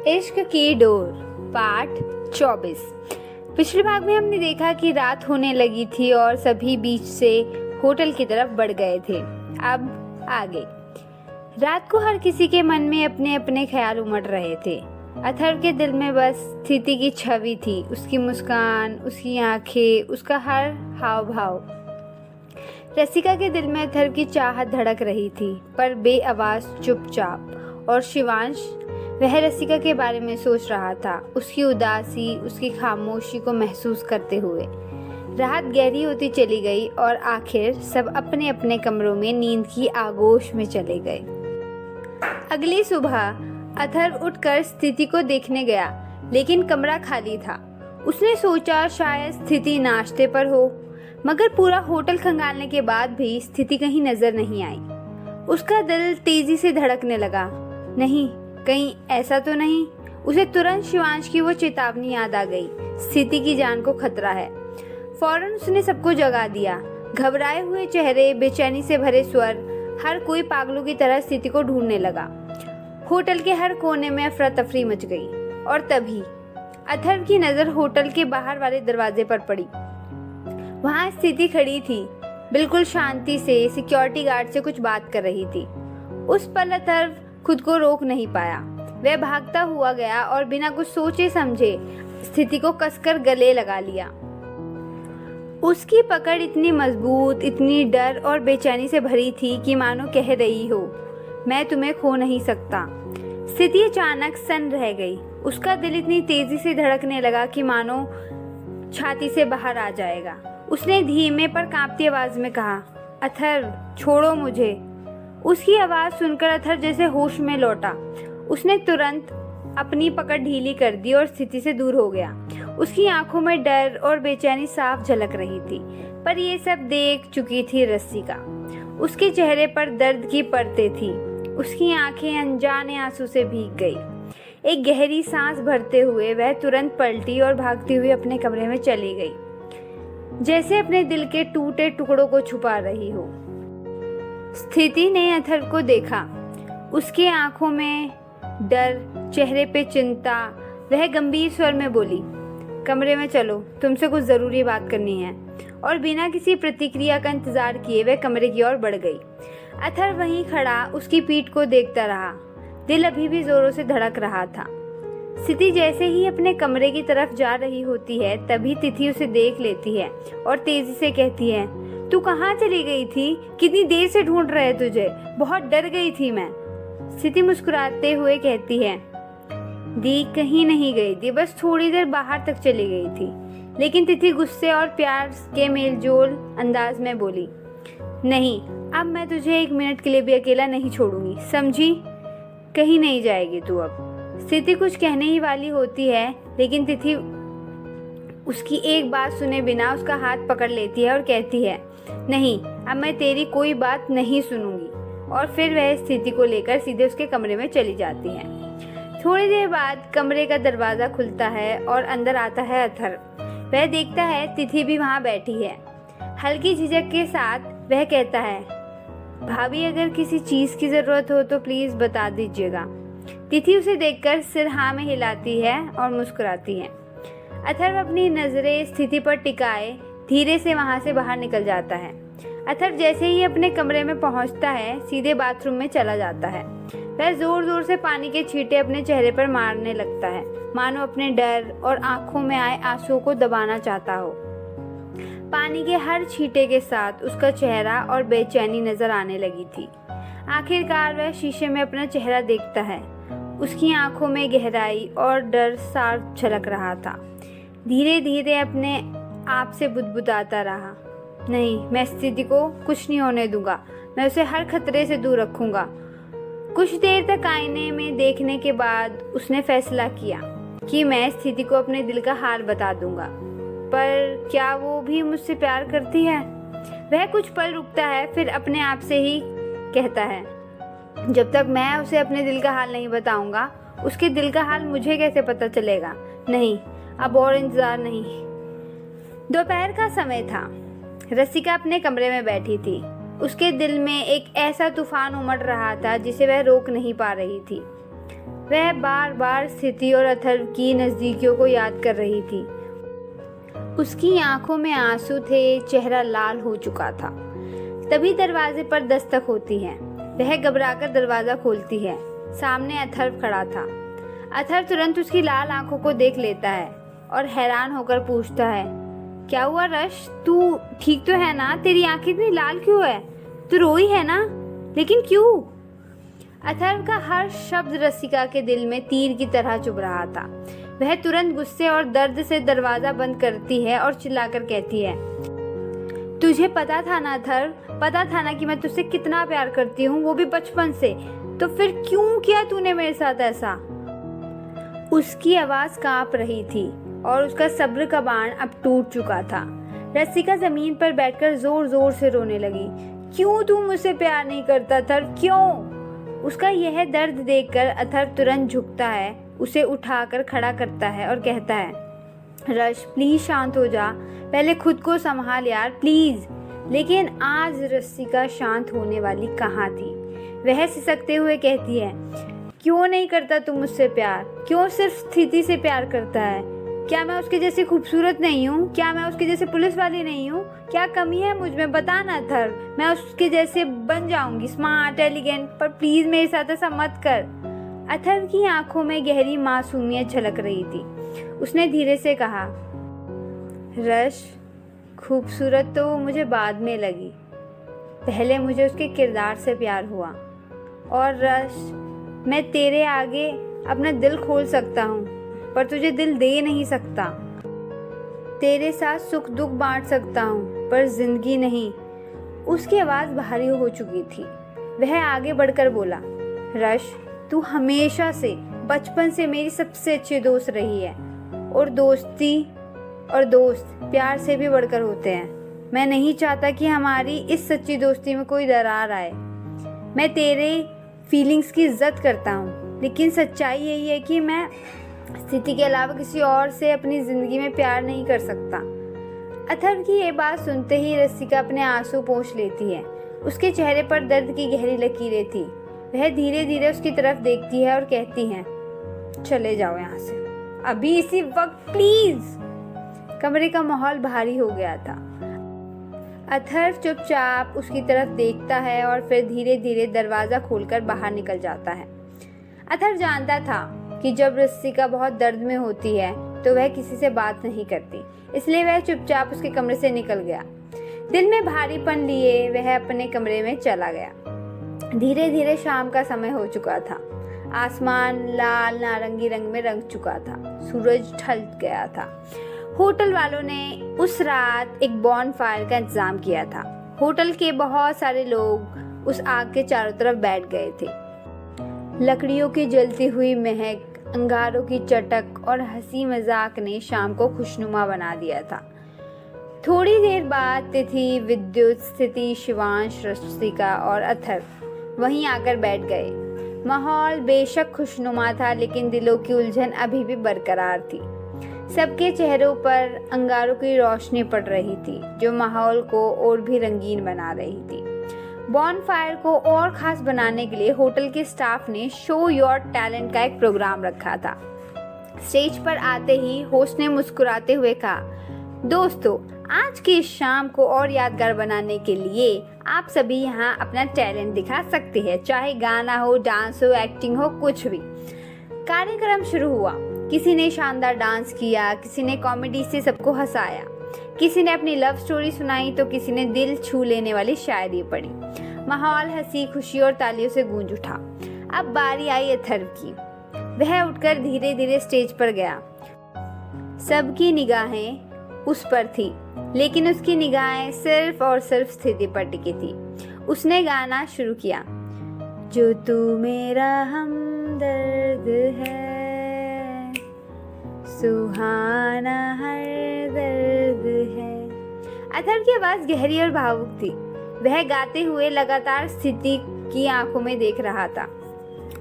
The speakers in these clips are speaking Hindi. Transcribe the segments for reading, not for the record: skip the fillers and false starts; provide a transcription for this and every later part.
इश्क की डोर पार्ट 24। पिछले भाग में हमने देखा कि रात होने लगी थी और सभी बीच से होटल की तरफ बढ़ गए थे। अब आगे रात को हर किसी के मन में अपने अपने ख्याल उमड़ रहे थे। अथर्व के दिल में बस स्थिति की छवि थी, उसकी मुस्कान, उसकी आंखें, उसका हर हाव भाव। रसिका के दिल में अथर्व की चाहत धड़क रही थी, पर बेआवाज, चुपचाप। और शिवांश, वह रसिका के बारे में सोच रहा था, उसकी उदासी, उसकी खामोशी को महसूस करते हुए। रात गहरी होती चली गई और आखिर सब अपने अपने कमरों में नींद की आगोश में चले गए। अगली सुबह अथर्व उठकर स्थिति को देखने गया, लेकिन कमरा खाली था। उसने सोचा शायद स्थिति नाश्ते पर हो, मगर पूरा होटल खंगालने के बाद भी स्थिति कहीं नजर नहीं आई। उसका दिल तेजी से धड़कने लगा। नहीं, कहीं ऐसा तो नहीं। उसे तुरंत शिवांश की वो चेतावनी याद आ गई, स्थिति की जान को खतरा है। फौरन उसने सबको जगा दिया। घबराए हुए चेहरे, बेचैनी से भरे स्वर, हर कोई पागलों की तरह स्थिति को ढूंढने लगा। होटल के हर कोने में अफरा तफरी मच गई और तभी अथर्व की नजर होटल के बाहर वाले दरवाजे पर पड़ी। वहां स्थिति खड़ी थी, बिल्कुल शांति से सिक्योरिटी गार्ड से कुछ बात कर रही थी। उस पल अथर्व खुद को रोक नहीं पाया। वह भागता हुआ गया और बिना कुछ सोचे समझे स्थिति को कसकर गले लगा लिया। उसकी पकड़ इतनी मजबूत, इतनी डर और बेचैनी से भरी थी कि मानो कह रही हो, मैं तुम्हें खो नहीं सकता। स्थिति अचानक सन्न रह गई। उसका दिल इतनी तेजी से धड़कने लगा कि मानो छाती से बाहर आ जाएगा। उसने धीमे पर कांपती आवाज में कहा, अथर्व, छोड़ो मुझे। उसकी आवाज सुनकर अथर्व जैसे होश में लौटा। उसने तुरंत अपनी पकड़ ढीली कर दी और स्थिति से दूर हो गया। उसकी आंखों में डर और बेचैनी साफ झलक रही थी, पर ये सब देख चुकी थी रसिका। उसके चेहरे पर दर्द की परतें थी। उसकी आंखें अनजाने आंसू से भीग गई। एक गहरी सांस भरते हुए वह तुरंत पलटी और भागती हुई अपने कमरे में चली गई, जैसे अपने दिल के टूटे टुकड़ों को छुपा रही हो। स्थिति ने अथर्व को देखा। उसकी आंखों में डर, चेहरे पे चिंता। वह गंभीर स्वर में बोली, कमरे में चलो, तुमसे कुछ जरूरी बात करनी है। और बिना किसी प्रतिक्रिया का इंतजार किए वह कमरे की ओर बढ़ गई। अथर्व वहीं खड़ा उसकी पीठ को देखता रहा। दिल अभी भी जोरों से धड़क रहा था। स्थिति जैसे ही अपने कमरे की तरफ जा रही होती है, तभी तिथि उसे देख लेती है और तेजी से कहती है, तू कहाँ चली गई थी? कितनी देर से ढूंढ रहे तुझे, बहुत डर गई थी मैं। स्थिति मुस्कुराते हुए कहती है, दी कहीं नहीं गई थी, बस थोड़ी देर बाहर तक चली गई थी। लेकिन तिथि गुस्से और प्यार के मेलजोल अंदाज में बोली, नहीं, अब मैं तुझे एक मिनट के लिए भी अकेला नहीं छोड़ूंगी, समझी? कहीं नहीं जाएगी तू अब। स्थिति कुछ कहने ही वाली होती है, लेकिन तिथि उसकी एक बात सुने बिना उसका हाथ पकड़ लेती है और कहती है, नहीं, अब मैं तेरी कोई बात नहीं सुनूंगी। और फिर वह स्थिति को लेकर सीधे उसके कमरे में चली जाती है। थोड़ी देर बाद कमरे का दरवाजा खुलता है और अंदर आता है अथर्व। वह देखता है तिथि भी वहां बैठी है। हल्की झिझक के साथ वह कहता है, भाभी, अगर किसी चीज की जरूरत हो तो प्लीज बता दीजिएगा। तिथि उसे देखकर सिर हाँ में हिलाती है और मुस्कुराती है। अथर्व अपनी नजरें स्थिति पर टिकाए धीरे से वहां से बाहर निकल जाता है। अथर्व जैसे ही अपने कमरे में पहुंचता है, सीधे बाथरूम में चला जाता है। वह जोर जोर से पानी के छींटे अपने चेहरे पर मारने लगता है, मानो अपने डर और आंखों में आए आंसुओं को दबाना चाहता हो। पानी के हर छींटे के साथ उसका चेहरा और बेचैनी नजर आने लगी थी। आखिरकार वह शीशे में अपना चेहरा देखता है। उसकी आंखों में गहराई और डर साफ झलक रहा था। धीरे धीरे अपने आप से बुदबुदाता रहा, नहीं, मैं स्थिति को कुछ नहीं होने दूंगा, मैं उसे हर खतरे से दूर रखूंगा। कुछ देर तक आईने में देखने के बाद उसने फैसला किया कि मैं स्थिति को अपने दिल का हाल बता दूंगा। पर क्या वो भी मुझसे प्यार करती है? वह कुछ पल रुकता है, फिर अपने आप से ही कहता है, जब तक मैं उसे अपने दिल का हाल नहीं बताऊंगा, उसके दिल का हाल मुझे कैसे पता चलेगा? नहीं, अब और इंतजार नहीं। दोपहर का समय था। रसिका अपने कमरे में बैठी थी। उसके दिल में एक ऐसा तूफान उमड़ रहा था जिसे वह रोक नहीं पा रही थी। वह बार बार स्थिति और अथर्व की नज़दीकियों को याद कर रही थी। उसकी आंखों में आंसू थे, चेहरा लाल हो चुका था। तभी दरवाजे पर दस्तक होती है। वह घबराकर दरवाज़ा खोलती है। सामने अथर्व खड़ा था। अथर्व तुरंत उसकी लाल आंखों को देख लेता है और हैरान होकर पूछता है, क्या हुआ रश, तू ठीक तो है ना? तेरी आंखें इतनी लाल क्यों है? तू रोई है ना? लेकिन क्यों? अथर्व का हर शब्द रसिका के दिल में तीर की तरह चुभ रहा था। वह तुरंत गुस्से और दर्द से दरवाजा बंद करती है और चिल्लाकर कहती है, तुझे पता था ना अथर्व, पता था ना कि मैं तुझसे कितना प्यार करती हूँ, वो भी बचपन से, तो फिर क्यों किया तूने मेरे साथ ऐसा? उसकी आवाज कांप रही थी और उसका सब्र का बाण अब टूट चुका था। रसिका जमीन पर बैठकर जोर जोर से रोने लगी। क्यों तू मुझसे प्यार नहीं करता अथर्व, क्यों? उसका यह दर्द देखकर अथर्व तुरंत झुकता है, उसे उठाकर खड़ा करता है और कहता है, रश प्लीज शांत हो जा, पहले खुद को संभाल यार प्लीज। लेकिन आज रसिका शांत होने वाली कहाँ थी। वह सिसकते हुए कहती है, क्यों नहीं करता तू मुझसे प्यार? क्यों सिर्फ स्थिति से प्यार करता है? क्या मैं उसके जैसी खूबसूरत नहीं हूँ? क्या मैं उसके जैसे पुलिस वाली नहीं हूँ? क्या कमी है मुझ में, बता ना अथर्व। मैं उसके जैसे बन जाऊंगी, स्मार्ट एलिगेंट, पर प्लीज मेरे साथ ऐसा मत कर। अथर्व की आंखों में गहरी मासूमियत झलक रही थी। उसने धीरे से कहा, रश खूबसूरत तो मुझे बाद में लगी, पहले मुझे उसके किरदार से प्यार हुआ। और रश मैं तेरे आगे अपना दिल खोल सकता हूँ, पर तुझे दिल दे नहीं सकता। तेरे साथ सुख दुख बांट सकता हूँ, पर जिंदगी नहीं। उसकी आवाज़ भारी हो चुकी थी। वह आगे बढ़कर बोला, रश तू हमेशा से बचपन से मेरी सबसे अच्छी दोस्त रही है, और दोस्ती और दोस्त प्यार से भी बढ़कर होते हैं। मैं नहीं चाहता कि हमारी इस सच्ची दोस्ती में कोई दरार आए। मैं तेरे फीलिंग्स की इज्जत करता हूँ, लेकिन सच्चाई यही है कि मैं स्थिति के अलावा किसी और से अपनी जिंदगी में प्यार नहीं कर सकता। अथर्व की ये बात सुनते ही रसिका अपने आंसू पोंछ लेती है। उसके चेहरे पर दर्द की गहरी लकीरें थी। वह धीरे धीरे उसकी तरफ देखती है और कहती है, चले जाओ यहाँ से अभी, इसी वक्त प्लीज। कमरे का माहौल भारी हो गया था। अथर्व चुपचाप उसकी तरफ देखता है और फिर धीरे धीरे दरवाजा खोलकर बाहर निकल जाता है। अथर्व जानता था कि जब रसिका बहुत दर्द में होती है तो वह किसी से बात नहीं करती, इसलिए वह चुपचाप उसके कमरे से निकल गया। दिल में भारीपन लिए वह अपने कमरे में चला गया। धीरे धीरे शाम का समय हो चुका था। आसमान लाल नारंगी रंग में रंग चुका था। सूरज ढल गया था। होटल वालों ने उस रात एक बॉनफायर का इंतजाम किया था। होटल के बहुत सारे लोग उस आग के चारों तरफ बैठ गए थे। लकड़ियों की जलती हुई महक, अंगारों की चटक और हंसी मजाक ने शाम को खुशनुमा बना दिया था। थोड़ी देर बाद तिथि, विद्युत, स्थिति, शिवांश, रसिका और अथर्व वहीं आकर बैठ गए। माहौल बेशक खुशनुमा था, लेकिन दिलों की उलझन अभी भी बरकरार थी। सबके चेहरों पर अंगारों की रोशनी पड़ रही थी, जो माहौल को और भी रंगीन बना रही थी। बॉनफायर को और खास बनाने के लिए होटल के स्टाफ ने शो योर टैलेंट का एक प्रोग्राम रखा था। स्टेज पर आते ही होस्ट ने मुस्कुराते हुए कहा, दोस्तों आज की इस शाम को और यादगार बनाने के लिए आप सभी यहाँ अपना टैलेंट दिखा सकते हैं, चाहे गाना हो, डांस हो, एक्टिंग हो, कुछ भी। कार्यक्रम शुरू हुआ। किसी ने शानदार डांस किया, किसी ने कॉमेडी से सबको हंसाया, किसी ने अपनी लव स्टोरी सुनाई तो किसी ने दिल छू लेने वाली शायरी पढ़ी। माहौल हंसी, खुशी और तालियों से गूंज उठा। अब बारी आई अथर्व की। वह उठकर धीरे धीरे स्टेज पर गया। सबकी निगाहें उस पर थी, लेकिन उसकी निगाहें सिर्फ और सिर्फ स्थिति पर टिकी थी। उसने गाना शुरू किया, जो तू मेरा हमदर्द है, सुहाना हर दर्द है। अथर्व की आवाज गहरी और भावुक थी। वह गाते हुए लगातार स्थिति की आंखों में देख रहा था,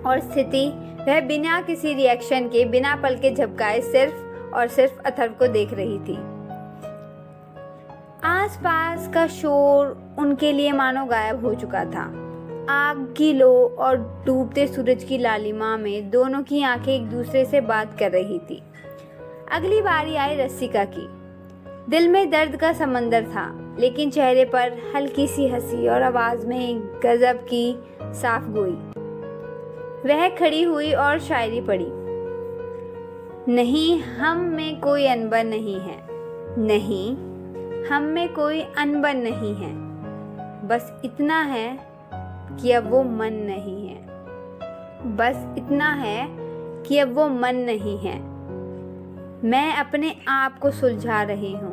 और स्थिति वह बिना किसी रिएक्शन के, बिना पलके झपकाए सिर्फ और सिर्फ अथर्व को देख रही थी। आसपास का शोर उनके लिए मानो गायब हो चुका था। आग की लो और डूबते सूरज की लालिमा में दोनों की आंखें एक दूसरे से बात कर रही थी। अगली बारी आई रसिका की। दिल में दर्द का समंदर था, लेकिन चेहरे पर हल्की सी हंसी और आवाज में गजब की साफ गोई। वह खड़ी हुई और शायरी पढ़ी। नहीं हम में कोई अनबन नहीं है, नहीं हम में कोई अनबन नहीं है, बस इतना है कि अब वो मन नहीं है, बस इतना है कि अब वो मन नहीं है। मैं अपने आप को सुलझा रही हूँ,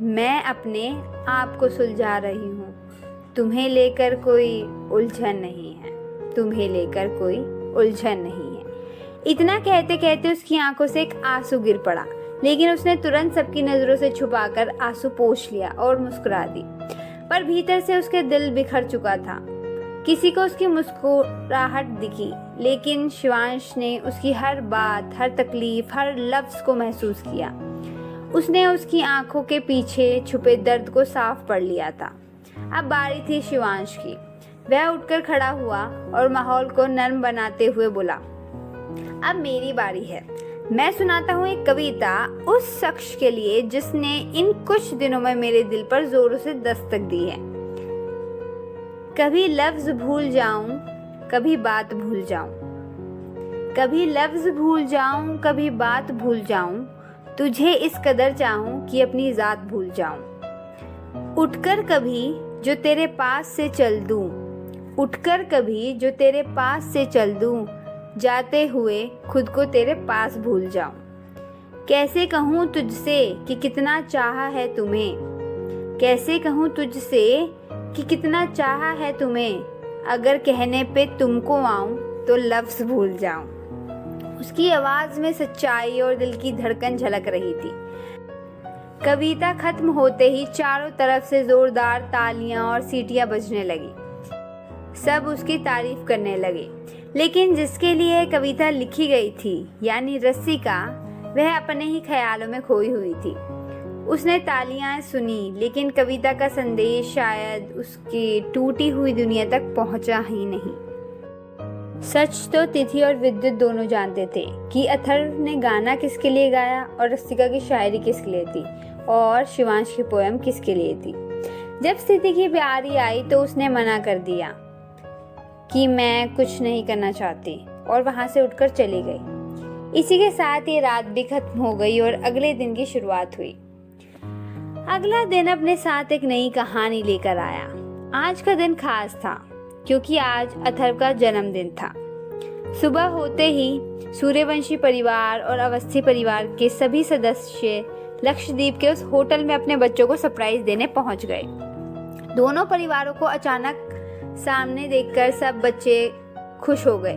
मैं अपने आप को सुलझा रही हूँ, तुम्हें लेकर कोई उलझन नहीं है, तुम्हें लेकर कोई उलझन नहीं है। इतना कहते कहते उसकी आंखों से एक आंसू गिर पड़ा, लेकिन उसने तुरंत सबकी नजरों से छुपाकर आंसू पोंछ लिया और मुस्कुरा दी। पर भीतर से उसके दिल बिखर चुका था। किसी को उसकी मुस्कुराहट दिखी, लेकिन शिवांश ने उसकी हर बात, हर तकलीफ, हर लफ्ज को महसूस किया। उसने उसकी आंखों के पीछे छुपे दर्द को साफ पढ़ लिया था। अब बारी थी शिवांश की। वह उठकर खड़ा हुआ और माहौल को नर्म बनाते हुए बोला, अब मेरी बारी है। मैं सुनाता हूँ एक कविता उस शख्स के लिए जिसने इन कुछ दिनों में मेरे दिल पर जोरों से दस्तक दी है। कभी लफ्ज भूल जाऊं, कभी बात भूल जाऊं, कभी लफ्ज भूल जाऊं, कभी बात भूल जाऊं, तुझे इस कदर चाहूं कि अपनी जात भूल जाऊं। उठकर कभी जो तेरे पास से चल दूं, उठकर कभी जो तेरे पास से चल दूं, जाते हुए खुद को तेरे पास भूल जाऊं। कैसे कहूँ तुझसे कि कितना चाहा है तुम्हें, कैसे कहूँ तुझसे कि कितना चाहा है तुम्हें, अगर कहने पे तुमको आऊं तो लफ्ज भूल जाऊं। उसकी आवाज में सच्चाई और दिल की धड़कन झलक रही थी। कविता खत्म होते ही चारों तरफ से जोरदार तालियां और सीटियां बजने लगी। सब उसकी तारीफ करने लगे, लेकिन जिसके लिए कविता लिखी गई थी, यानी रसिका, वह अपने ही ख्यालों में खोई हुई थी। उसने तालियां सुनी, लेकिन कविता का संदेश शायद उसकी टूटी हुई दुनिया तक पहुंचा ही नहीं। सच तो तिथि और विद्युत दोनों जानते थे कि अथर्व ने गाना किसके लिए गाया और रसिका की शायरी किसके लिए थी और शिवांश की पोयम किसके लिए थी। जब स्थिति की बारी आई तो उसने मना कर दिया कि मैं कुछ नहीं करना चाहती, और वहां से उठकर चली गई। इसी के साथ ये रात भी खत्म हो गई और अगले दिन की शुरुआत हुई। अगला दिन अपने साथ एक नई कहानी लेकर आया। आज का दिन खास था क्योंकि आज अथर्व का जन्मदिन था। सुबह होते ही सूर्यवंशी परिवार और अवस्थी परिवार के सभी सदस्य लक्षद्वीप के उस होटल में अपने बच्चों को सरप्राइज देने पहुंच गए। दोनों परिवारों को अचानक सामने देखकर सब बच्चे खुश हो गए।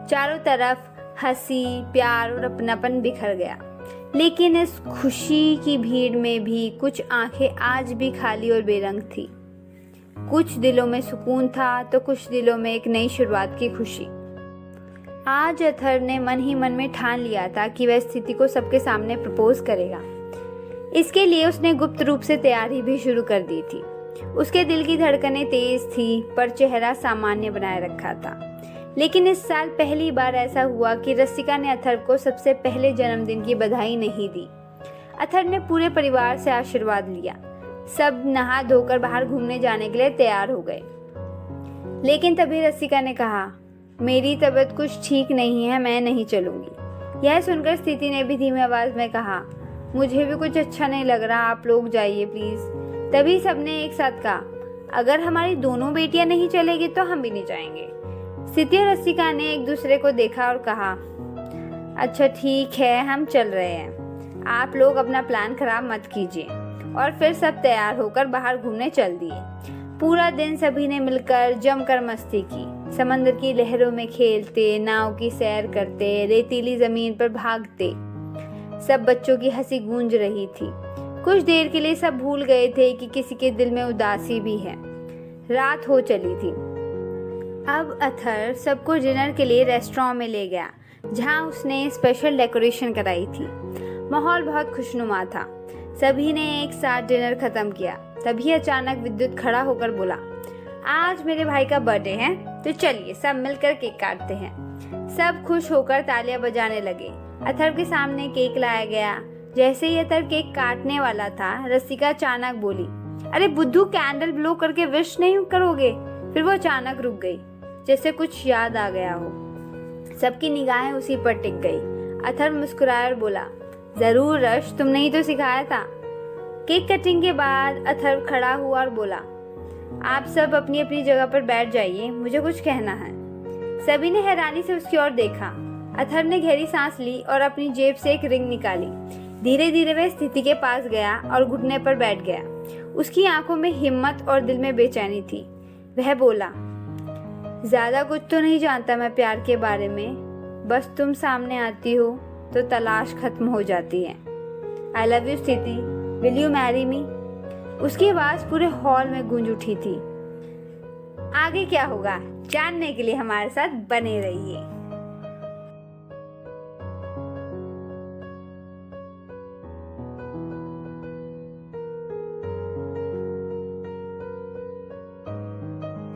चारों तरफ हंसी, प्यार और अपनापन बिखर गया। लेकिन इस खुशी की भीड़ में भी कुछ आंखें आज भी खाली और बेरंग थी। कुछ दिलों में सुकून था तो कुछ दिलों में एक नई शुरुआत की खुशी। आज अथर्व ने मन ही मन में ठान लिया था कि वह स्थिति को सबके सामने प्रपोज करेगा। इसके लिए उसने गुप्त रूप से तैयारी भी शुरू कर दी थी। उसके दिल की धड़कनें तेज थी, पर चेहरा सामान्य बनाए रखा था। लेकिन इस साल पहली बार ऐसा हुआ कि रसिका ने अथर्व को सबसे पहले जन्मदिन की बधाई नहीं दी। अथर्व ने पूरे परिवार से आशीर्वाद लिया। सब नहा धोकर बाहर घूमने जाने के लिए तैयार हो गए। लेकिन तभी रसिका ने कहा, मेरी तबीयत कुछ ठीक नहीं है, मैं नहीं चलूंगी। यह सुनकर स्थिति ने भी धीमी आवाज में कहा, मुझे भी कुछ अच्छा नहीं लग रहा, आप लोग जाइए प्लीज। तभी सबने एक साथ कहा, अगर हमारी दोनों बेटियां नहीं चलेगी तो हम भी नहीं जाएंगे। स्थिति और रसिका ने एक दूसरे को देखा और कहा, अच्छा ठीक है, हम चल रहे हैं, आप लोग अपना प्लान खराब मत कीजिए। और फिर सब तैयार होकर बाहर घूमने चल दिए। पूरा दिन सभी ने मिलकर जमकर मस्ती की। समंदर की लहरों में खेलते, नाव की सैर करते, रेतीली जमीन पर भागते। सब बच्चों की हंसी गूंज रही थी। कुछ देर के लिए सब भूल गए थे कि किसी के दिल में उदासी भी है। रात हो चली थी। अब अथर्व सबको डिनर के लिए रेस्टोरेंट में ले गया, जहां उसने स्पेशल डेकोरेशन कराई थी। माहौल बहुत खुशनुमा था। सभी ने एक साथ डिनर खत्म किया। तभी अचानक विद्युत खड़ा होकर बोला, आज मेरे भाई का बर्थडे है, तो चलिए सब मिलकर केक काटते हैं। सब खुश होकर तालियां बजाने लगे। अथर्व के सामने केक लाया गया। जैसे ही अथर्व केक काटने वाला था, रसिका अचानक बोली, अरे बुद्धू, कैंडल ब्लो करके विश नहीं करोगे? फिर वो अचानक रुक गई, जैसे कुछ याद आ गया हो। सबकी निगाहें उसी पर टिक गई। अथर्व मुस्कुराया और बोला, जरूर रश, तुमने ही तो सिखाया था। केक कटिंग के बाद अथर्व खड़ा हुआ और बोला, आप सब अपनी अपनी जगह पर बैठ जाइए, मुझे कुछ कहना है। सभी ने हैरानी से उसकी ओर देखा। अथर्व ने गहरी सांस ली और अपनी जेब से एक रिंग निकाली। धीरे धीरे वह स्थिति के पास गया और घुटने पर बैठ गया। उसकी आंखों में हिम्मत और दिल में बेचैनी थी। वह बोला, ज्यादा कुछ तो नहीं जानता मैं प्यार के बारे में, बस तुम सामने आती हो तो तलाश खत्म हो जाती है। आई लव यू स्थिति, विल यू मैरी मी? उसकी आवाज पूरे हॉल में गूंज उठी थी। आगे क्या होगा जानने के लिए हमारे साथ बने रहिए।